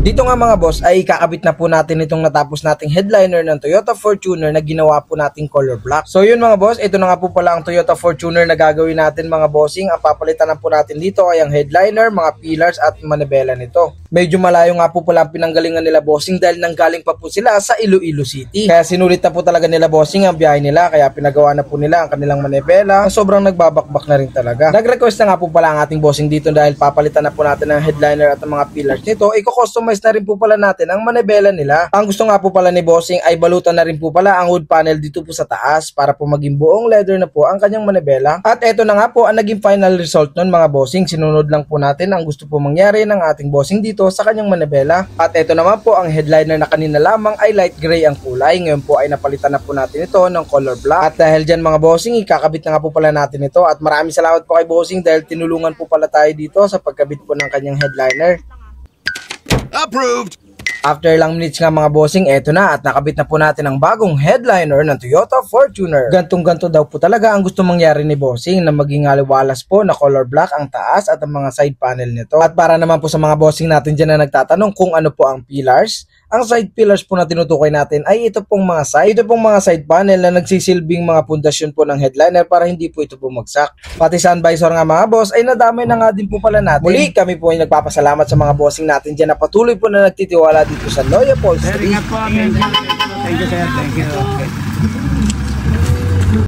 Dito nga mga boss ay kakabit na po natin itong natapos nating headliner ng Toyota Fortuner na ginawa po nating color black. So yun mga boss, ito na nga po pala ang Toyota Fortuner na gagawin natin mga bossing. Ang papalitan na po natin dito ay ang headliner, mga pillars at manibela nito. Medyo malayo nga po pala ang pinanggalingan nila bossing dahil nanggaling pa po sila sa Iloilo City. Kaya sinulit na po talaga nila bossing ang biyahe nila, kaya pinagawa na po nila ang kanilang manibela. Sobrang nagbabakbak na rin talaga. Nag-request na nga po pala ang ating bossing dito dahil papalitan na po natin ang headliner at ang mga pillars nito. Iko-customize na rin po pala natin ang manibela nila. Ang gusto nga po pala ni bossing ay balutan na rin po pala ang wood panel dito po sa taas para po maging buong leather na po ang kanyang manibela. At eto na nga po ang naging final result nun mga bossing. Sinunod lang po natin ang gusto po mangyari ng ating bossing dito sa kanyang manibela. At eto naman po ang headliner na kanina lamang ay light gray ang kulay. Ngayon po ay napalitan na po natin ito ng color black. At dahil dyan mga bossing, ikakabit na nga po pala natin ito. At maraming salamat po kay bossing dahil tinulungan po pala tayo dito sa pagkabit po ng kanyang headliner. Approved! After lang minutes nga mga bossing, eto na at nakabit na po natin ang bagong headliner ng Toyota Fortuner. Gantong-ganto daw po talaga ang gusto mangyari ni bossing na maging aliwalas po na color black ang taas at ang mga side panel nito. At para naman po sa mga bossing natin dyan na nagtatanong kung ano po ang pillars, ang side pillars po na tinutukoy natin ay ito pong mga side panel na nagsisilbing mga pundasyon po ng headliner para hindi po ito bumagsak. Pati sun visor nga mga boss ay nadamay na nga din po pala natin. Muli kami po ay nagpapasalamat sa mga bossing natin dyan na patuloy po na nagtitiwala dito sa Loya Upholstery. Thank you sir, thank you. Okay.